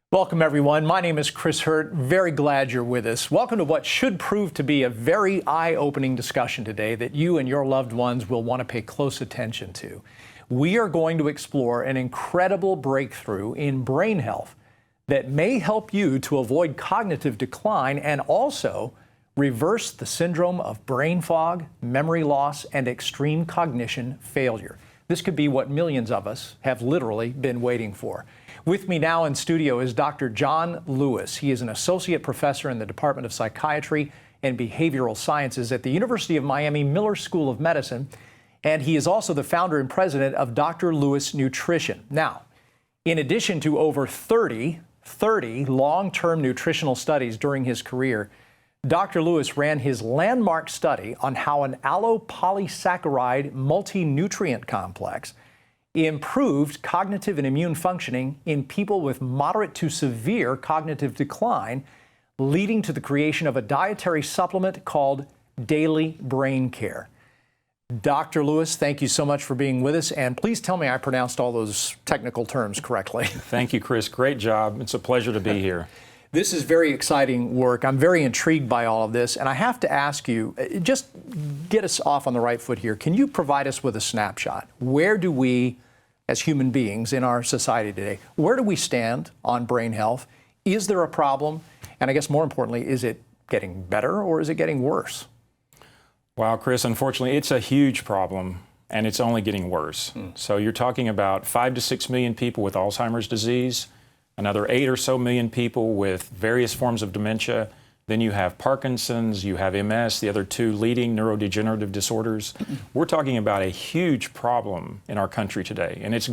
Welcome, everyone. My name is Chris Hurt. Very glad you're with us. Welcome to what should prove to be a very eye-opening discussion today that you and your loved ones will want to pay close attention to. We are going to explore an incredible breakthrough in brain health that may help you to avoid cognitive decline and also reverse the syndrome of brain fog, memory loss, and extreme cognition failure. This could be what millions of us have literally been waiting for. With me now in studio is Dr. John Lewis. He is an associate professor in the Department of Psychiatry and Behavioral Sciences at the University of Miami Miller School of Medicine, and he is also the founder and president of Dr. Lewis Nutrition. Now, in addition to over 30 long-term nutritional studies during his career, Dr. Lewis ran his landmark study on how an aloe polysaccharide multi-nutrient complex improved cognitive and immune functioning in people with moderate to severe cognitive decline, leading to the creation of a dietary supplement called Daily Brain Care. Dr. Lewis, thank you so much for being with us, and please tell me I pronounced all those technical terms correctly. Thank you, Chris. Great job. It's a pleasure to be here. This is very exciting work. I'm very intrigued by all of this, and I have to ask you, just get us off on the right foot here. Can you provide us with a snapshot? Where do we, as human beings in our society today, where do we stand on brain health? Is there a problem? And I guess more importantly, is it getting better or is it getting worse? Wow, Chris, unfortunately, it's a huge problem and it's only getting worse. So you're talking about 5 to 6 million people with Alzheimer's disease, another 8 or so million people with various forms of dementia. Then you have Parkinson's, you have MS, the other two leading neurodegenerative disorders. We're talking about a huge problem in our country today, and it's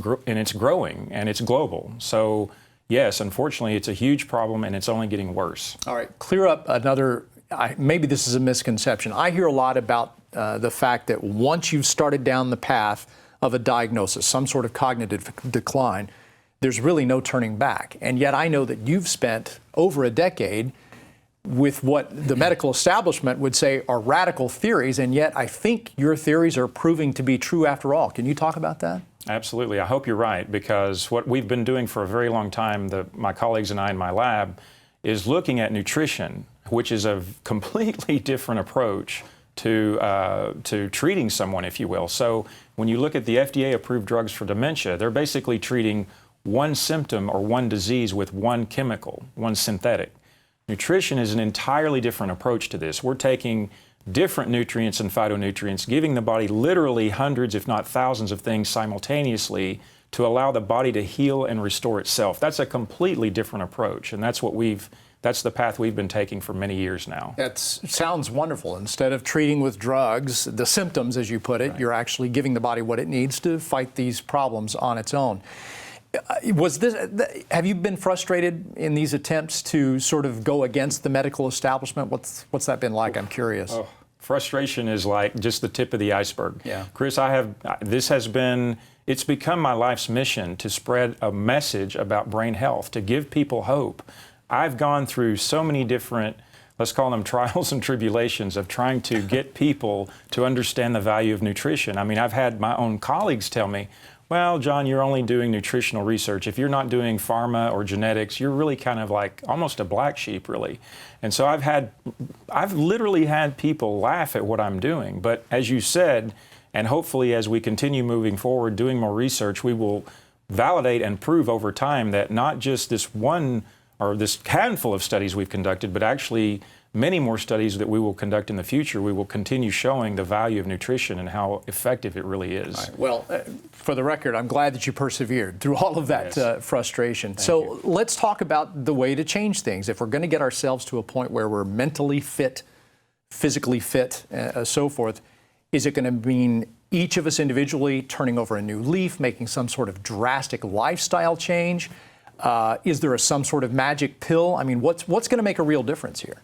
growing, and it's global. So yes, unfortunately, it's a huge problem, and it's only getting worse. All right, clear up another, maybe this is a misconception. I hear a lot about the fact that once you've started down the path of a diagnosis, some sort of cognitive decline, there's really no turning back. And yet I know that you've spent over a decade with what the medical establishment would say are radical theories, and yet I think your theories are proving to be true after all. Can you talk about that? Absolutely. I hope you're right, because what we've been doing for a very long time, my colleagues and I in my lab, is looking at nutrition, which is a completely different approach to treating someone, if you will. So when you look at the FDA-approved drugs for dementia, they're basically treating one symptom or one disease with one chemical, one synthetic. Nutrition is an entirely different approach to this. We're taking different nutrients and phytonutrients, giving the body literally hundreds, if not thousands of things simultaneously to allow the body to heal and restore itself. That's a completely different approach, and that's the path we've been taking for many years now. That sounds wonderful. Instead of treating with drugs, the symptoms, as you put it, You're actually giving the body what it needs to fight these problems on its own. Have you been frustrated in these attempts to sort of go against the medical establishment? What's that been like? I'm curious. Oh, frustration is like just the tip of the iceberg. Yeah. Chris, it's become my life's mission to spread a message about brain health, to give people hope. I've gone through so many different, let's call them trials and tribulations, of trying to get people to understand the value of nutrition. I mean, I've had my own colleagues tell me, well, John, you're only doing nutritional research. If you're not doing pharma or genetics, you're really kind of like almost a black sheep, really. And so I've literally had people laugh at what I'm doing. But as you said, and hopefully as we continue moving forward, doing more research, we will validate and prove over time that not just this one or this handful of studies we've conducted, but actually many more studies that we will conduct in the future, we will continue showing the value of nutrition and how effective it really is. Right. Well, for the record, I'm glad that you persevered through all of that frustration. Thank you. Let's talk about the way to change things. If we're going to get ourselves to a point where we're mentally fit, physically fit, so forth, is it going to mean each of us individually turning over a new leaf, making some sort of drastic lifestyle change? Is there some sort of magic pill? I mean, what's going to make a real difference here?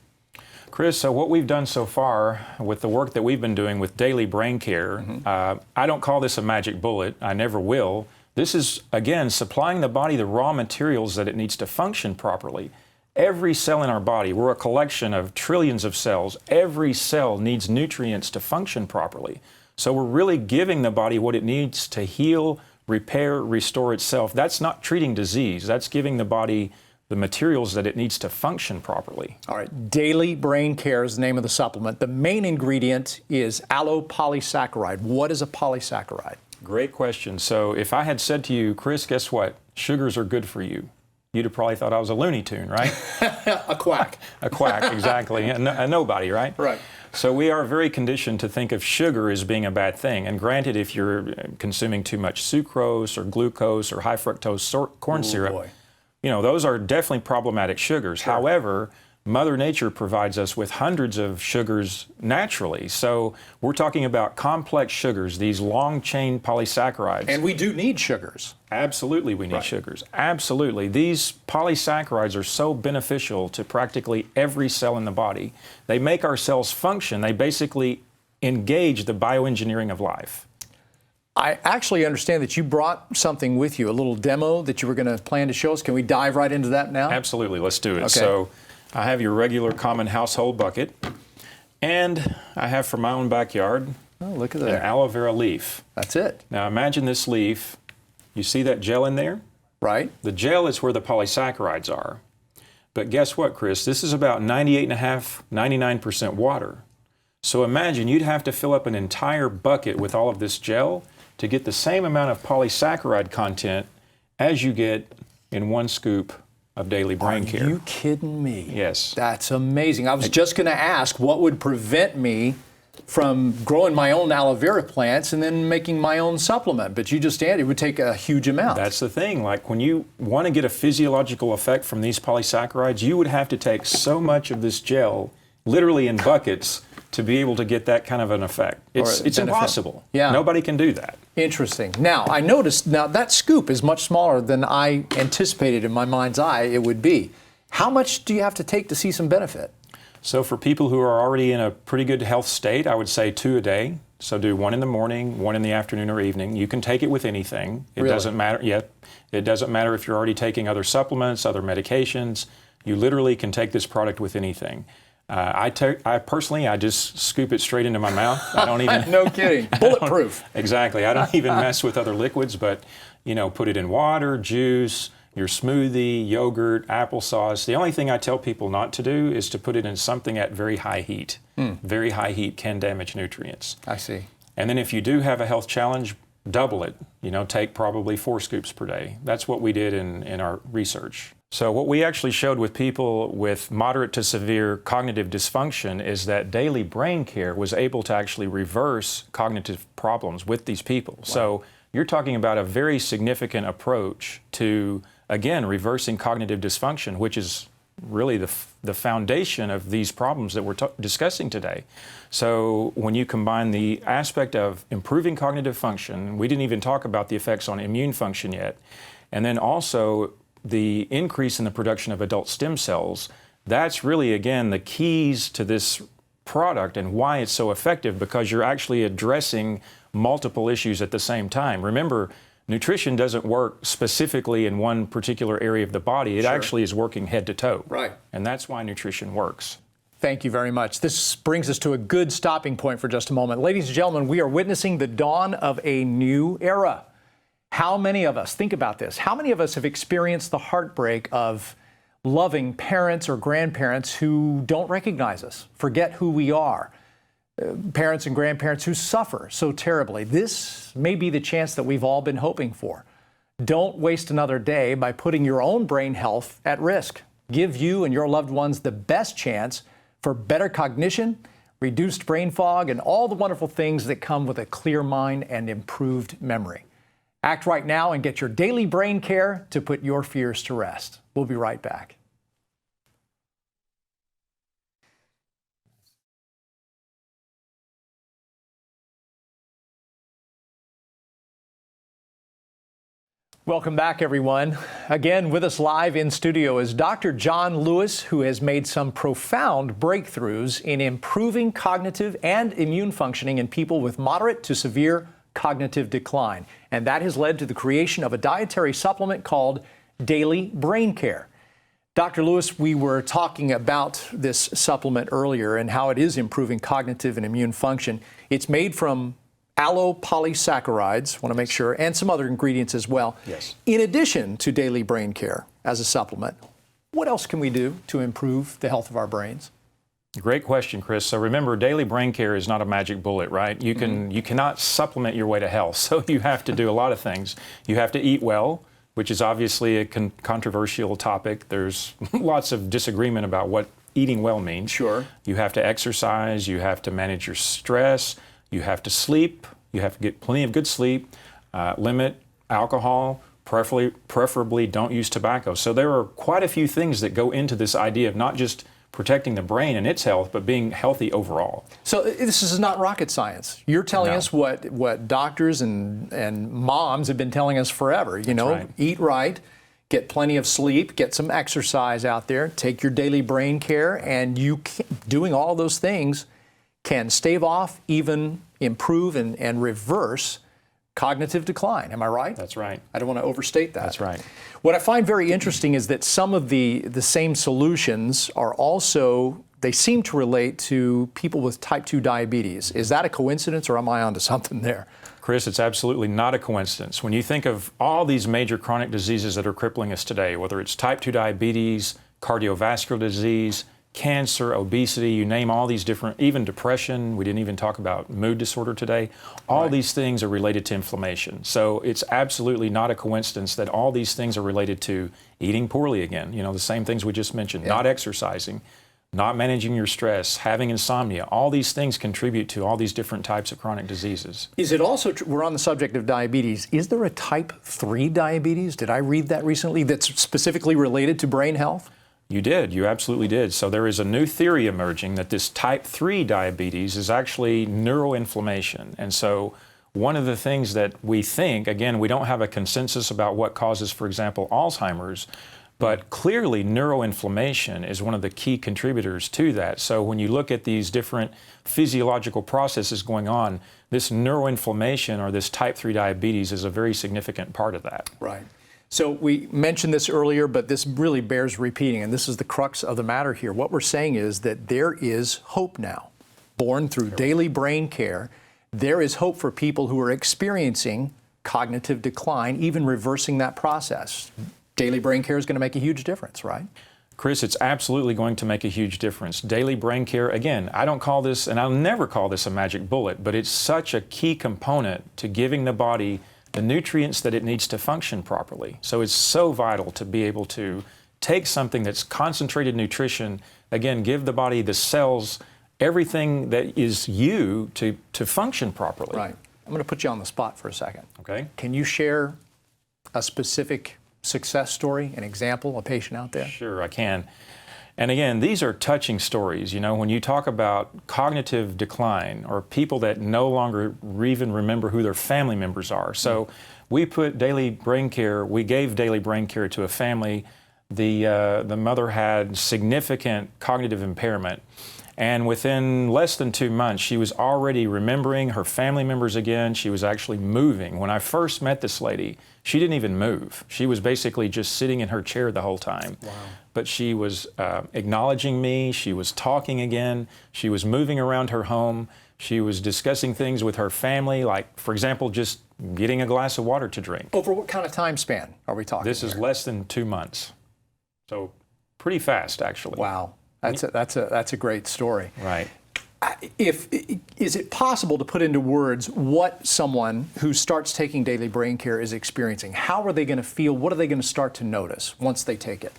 Chris, so what we've done so far with the work that we've been doing with Daily Brain Care, I don't call this a magic bullet. I never will. This is, again, supplying the body the raw materials that it needs to function properly. Every cell in our body, we're a collection of trillions of cells. Every cell needs nutrients to function properly. So we're really giving the body what it needs to heal, repair, restore itself. That's not treating disease. That's giving the body the materials that it needs to function properly. All right, Daily Brain Care is the name of the supplement. The main ingredient is aloe polysaccharide. What is a polysaccharide? Great question. So if I had said to you, Chris, guess what? Sugars are good for you. You'd have probably thought I was a Looney Tune, right? A quack. A quack, exactly. A nobody, right? Right. So we are very conditioned to think of sugar as being a bad thing. And granted, if you're consuming too much sucrose or glucose or high fructose corn syrup, boy. you know, those are definitely problematic sugars. Sure. However, Mother Nature provides us with hundreds of sugars naturally. So we're talking about complex sugars, these long-chain polysaccharides. And we do need sugars. Absolutely, we need Right. sugars. Absolutely. These polysaccharides are so beneficial to practically every cell in the body. They make our cells function. They basically engage the bioengineering of life. I actually understand that you brought something with you, a little demo that you were going to plan to show us. Can we dive right into that now? Absolutely, let's do it. Okay. So I have your regular common household bucket, and I have from my own backyard Oh, look at an that. aloe vera leaf. That's it, Now imagine this leaf. You see that gel in there? right? The gel is where the polysaccharides are. But guess what, Chris? This is about 98.5, 99% water. So imagine you'd have to fill up an entire bucket with all of this gel to get the same amount of polysaccharide content as you get in one scoop of Daily Brain Care. Are you kidding me? Yes. That's amazing. I was just going to ask what would prevent me from growing my own aloe vera plants and then making my own supplement. But you just added it would take a huge amount. That's the thing. Like when you want to get a physiological effect from these polysaccharides, you would have to take so much of this gel, literally in buckets, to be able to get that kind of an effect. It's benefit. impossible. Yeah. Nobody can do that. Interesting. Now, I noticed, now that scoop is much smaller than I anticipated in my mind's eye it would be. How much do you have to take to see some benefit? So for people who are already in a pretty good health state, I would say 2 a day. So do 1 in the morning, 1 in the afternoon or evening. You can take it with anything. It Really? doesn't matter. It doesn't matter if you're already taking other supplements, other medications. You literally can take this product with anything. I personally, I just scoop it straight into my mouth. I don't even. No kidding. Bulletproof. Exactly. I don't even mess with other liquids, but put it in water, juice, your smoothie, yogurt, applesauce. The only thing I tell people not to do is to put it in something at very high heat. Very high heat can damage nutrients. I see. And then if you do have a health challenge, double it. Take probably 4 scoops per day. That's what we did in our research. So what we actually showed with people with moderate to severe cognitive dysfunction is that Daily Brain Care was able to actually reverse cognitive problems with these people. Wow. So you're talking about a very significant approach to, again, reversing cognitive dysfunction, which is really the foundation of these problems that we're discussing today. So when you combine the aspect of improving cognitive function, we didn't even talk about the effects on immune function yet, and then also the increase in the production of adult stem cells, that's really, again, the keys to this product and why it's so effective, because you're actually addressing multiple issues at the same time. Remember, nutrition doesn't work specifically in one particular area of the body. It actually is working head to toe. Right. And that's why nutrition works. Thank you very much. This brings us to a good stopping point for just a moment. Ladies and gentlemen, we are witnessing the dawn of a new era. How many of us, think about this, how many of us have experienced the heartbreak of loving parents or grandparents who don't recognize us, forget who we are? Parents and grandparents who suffer so terribly. This may be the chance that we've all been hoping for. Don't waste another day by putting your own brain health at risk. Give you and your loved ones the best chance for better cognition, reduced brain fog, and all the wonderful things that come with a clear mind and improved memory. Act right now and get your daily brain care to put your fears to rest. We'll be right back. Welcome back, everyone. Again, with us live in studio is Dr. John Lewis, who has made some profound breakthroughs in improving cognitive and immune functioning in people with moderate to severe cognitive decline. And that has led to the creation of a dietary supplement called Daily Brain Care. Dr. Lewis, we were talking about this supplement earlier and how it is improving cognitive and immune function. It's made from aloe polysaccharides, want to make sure, and some other ingredients as well. Yes. In addition to Daily Brain Care as a supplement, What else can we do to improve the health of our brains? Great question, Chris. So remember, daily brain care is not a magic bullet, right? You cannot supplement your way to health. So you have to do a lot of things. You have to eat well, which is obviously a controversial topic. There's lots of disagreement about what eating well means. Sure. You have to exercise. You have to manage your stress. You have to sleep. You have to get plenty of good sleep. Limit alcohol. Preferably don't use tobacco. So there are quite a few things that go into this idea of not just protecting the brain and its health, but being healthy overall. So this is not rocket science. You're telling us what doctors and moms have been telling us forever. You know, right. Eat right, get plenty of sleep, get some exercise out there, take your daily brain care, and doing all those things can stave off, even improve and reverse cognitive decline. Am I right? That's right. I don't want to overstate that. That's right. What I find very interesting is that some of the same solutions are also, they seem to relate to people with type 2 diabetes. Is that a coincidence, or am I onto something there? Chris, it's absolutely not a coincidence. When you think of all these major chronic diseases that are crippling us today, whether it's type 2 diabetes, cardiovascular disease, cancer, obesity, you name all these different, even depression, we didn't even talk about mood disorder today, all right. these things are related to inflammation. So it's absolutely not a coincidence that all these things are related to eating poorly again, you know, the same things we just mentioned, not exercising, not managing your stress, having insomnia, all these things contribute to all these different types of chronic diseases. Is it also, we're on the subject of diabetes, is there a type 3 diabetes? Did I read that recently that's specifically related to brain health? You did. You absolutely did. So there is a new theory emerging that this type 3 diabetes is actually neuroinflammation. And so one of the things that we think, again, we don't have a consensus about what causes, for example, Alzheimer's, but clearly neuroinflammation is one of the key contributors to that. So when you look at these different physiological processes going on, this neuroinflammation or this type 3 diabetes is a very significant part of that. Right. So we mentioned this earlier, but this really bears repeating, and this is the crux of the matter here. What we're saying is that there is hope now. Born through daily brain care, there is hope for people who are experiencing cognitive decline, even reversing that process. Daily brain care is going to make a huge difference, right? Chris, it's absolutely going to make a huge difference. Daily brain care, again, I don't call this, and I'll never call this a magic bullet, but it's such a key component to giving the body the nutrients that it needs to function properly. So it's so vital to be able to take something that's concentrated nutrition, again, give the body, the cells, everything that is you to function properly. Right. I'm going to put you on the spot for a second. Okay. Can you share a specific success story, an example, a patient out there? Sure, I can. And again, these are touching stories. You know, when you talk about cognitive decline or people that no longer even remember who their family members are. So we put daily brain care, we gave daily brain care to a family. The mother had significant cognitive impairment. And within less than 2 months, she was already remembering her family members again. She was actually moving. When I first met this lady, she didn't even move. She was basically just sitting in her chair the whole time. Wow. But she was acknowledging me. She was talking again. She was moving around her home. She was discussing things with her family, like, for example, just getting a glass of water to drink. Over what kind of time span are we talking This is less than 2 months. So pretty fast, actually. Wow. That's a great story. Right. Is it possible to put into words what someone who starts taking daily brain care is experiencing? How are they going to feel? What are they going to start to notice once they take it?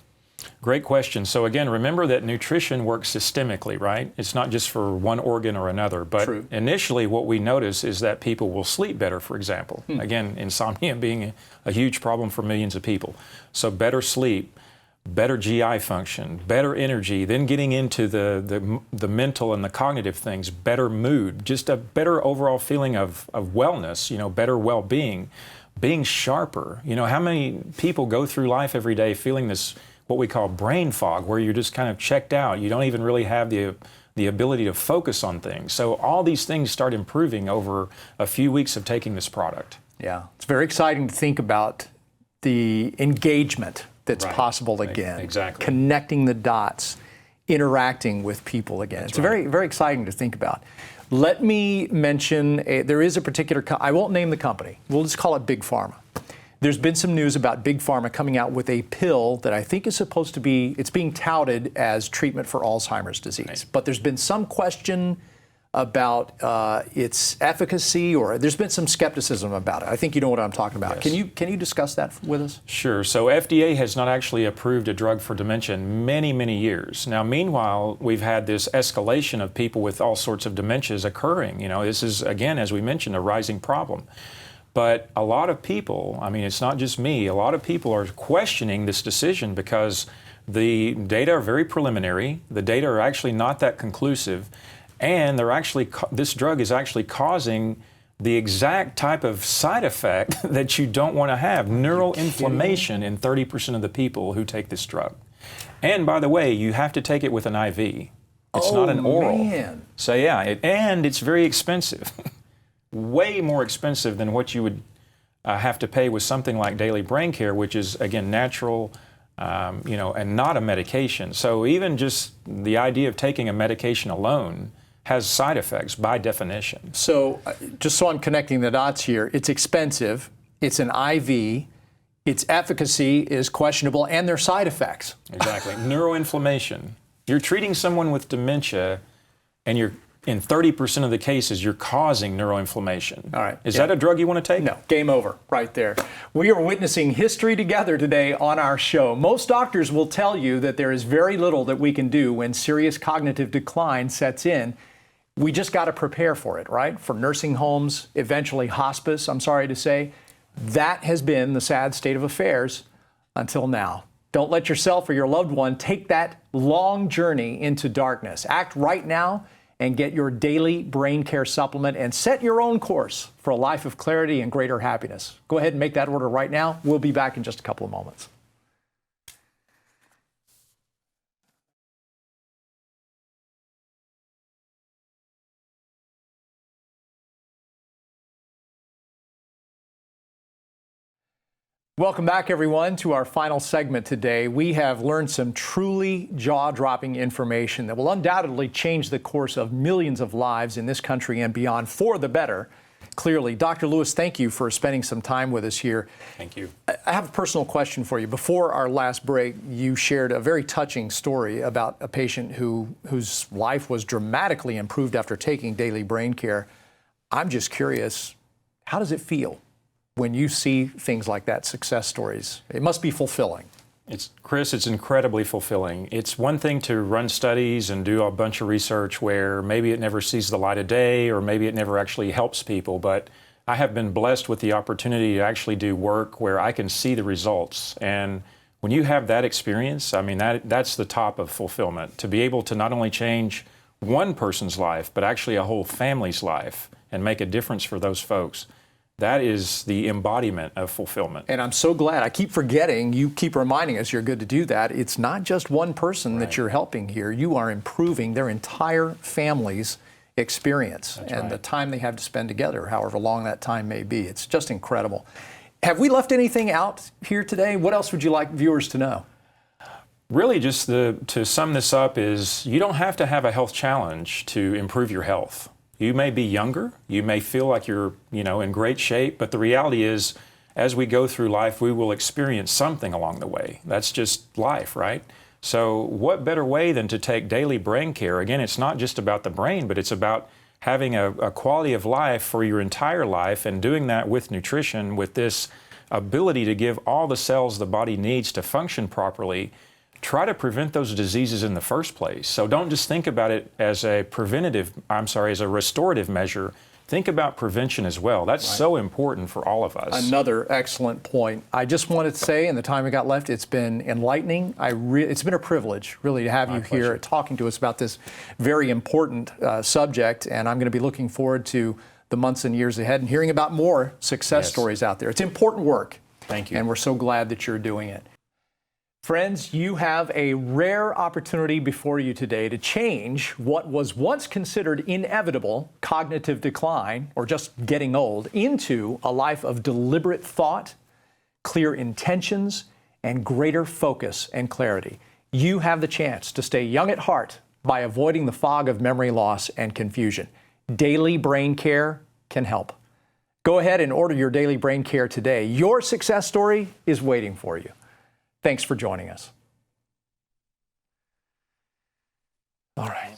Great question. So again, remember that nutrition works systemically, right? It's not just for one organ or another. But True. Initially what we notice is that people will sleep better, for example. Again, insomnia being a huge problem for millions of people. So better sleep, better GI function, better energy, then getting into the mental and the cognitive things, better mood, just a better overall feeling of wellness, you know, better well-being, being sharper. You know, how many people go through life every day feeling this, what we call brain fog, where you're just kind of checked out. You don't even really have the ability to focus on things. So all these things start improving over a few weeks of taking this product. Yeah, it's very exciting to think about the engagement that's Right. possible again. Exactly. Connecting the dots, interacting with people again. That's It's very, very exciting to think about. Let me mention, there is a particular, I won't name the company, we'll just call it Big Pharma. There's been some news about Big Pharma coming out with a pill that I think is supposed to be, it's being touted as treatment for Alzheimer's disease. Right. But there's been some question about its efficacy, or there's been some skepticism about it. I think you know what I'm talking about. Yes. Can you discuss that with us? Sure. So FDA has not actually approved a drug for dementia in many, many years. Now, meanwhile, we've had this escalation of people with all sorts of dementias occurring. You know, this is, again, as we mentioned, a rising problem. But a lot of people, I mean, it's not just me, a lot of people are questioning this decision because the data are very preliminary. The data are actually not that conclusive. And they're actually, this drug is actually causing the exact type of side effect that you don't want to have, neural inflammation in 30% of the people who take this drug. And by the way, you have to take it with an IV. It's not an oral. Man. So yeah, and it's very expensive. Way more expensive than what you would have to pay with something like daily brain care, which is, again, natural, you know, and not a medication. So even just the idea of taking a medication alone has side effects by definition. So just so I'm connecting the dots here, it's expensive, it's an IV, its efficacy is questionable, and there's side effects. Exactly. Neuroinflammation. You're treating someone with dementia, and you're in 30% of the cases, you're causing neuroinflammation. All right. Is that a drug you want to take? No, game over right there. We are witnessing history together today on our show. Most doctors will tell you that there is very little that we can do when serious cognitive decline sets in. We just got to prepare for it, right? For nursing homes, eventually hospice, I'm sorry to say. That has been the sad state of affairs until now. Don't let yourself or your loved one take that long journey into darkness. Act right now and get your daily brain care supplement and set your own course for a life of clarity and greater happiness. Go ahead and make that order right now. We'll be back in just a couple of moments. Welcome back, everyone, to our final segment today. We have learned some truly jaw-dropping information that will undoubtedly change the course of millions of lives in this country and beyond for the better. Clearly, Dr. Lewis, thank you for spending some time with us here. Thank you. I have a personal question for you. Before our last break, you shared a very touching story about a patient whose life was dramatically improved after taking daily brain care. I'm just curious, how does it feel when you see things like that, success stories? It must be fulfilling. Chris, it's incredibly fulfilling. It's one thing to run studies and do a bunch of research where maybe it never sees the light of day or maybe it never actually helps people, but I have been blessed with the opportunity to actually do work where I can see the results. And when you have that experience, I mean, that's the top of fulfillment, to be able to not only change one person's life, but actually a whole family's life and make a difference for those folks. That is the embodiment of fulfillment. And I'm so glad. I keep forgetting, you keep reminding us you're good to do that. It's not just one person that you're helping here. You are improving their entire family's experience and the time they have to spend together, however long that time may be. It's just incredible. Have we left anything out here today? What else would you like viewers to know? Really, just to sum this up is you don't have to have a health challenge to improve your health. You may be younger, you may feel like you're, in great shape, but the reality is, as we go through life, we will experience something along the way. That's just life, right? So what better way than to take daily brain care? Again, it's not just about the brain, but it's about having a quality of life for your entire life, and doing that with nutrition, with this ability to give all the cells the body needs to function properly. Try to prevent those diseases in the first place. So don't just think about it as a as a restorative measure. Think about prevention as well. That's so important for all of us. Another excellent point. I just wanted to say, in the time we got left, it's been enlightening. It's been a privilege, really, to have you here talking to us about this very important subject. And I'm going to be looking forward to the months and years ahead and hearing about more success stories out there. It's important work. Thank you. And we're so glad that you're doing it. Friends, you have a rare opportunity before you today to change what was once considered inevitable, cognitive decline, or just getting old, into a life of deliberate thought, clear intentions, and greater focus and clarity. You have the chance to stay young at heart by avoiding the fog of memory loss and confusion. Daily brain care can help. Go ahead and order your daily brain care today. Your success story is waiting for you. Thanks for joining us. All right.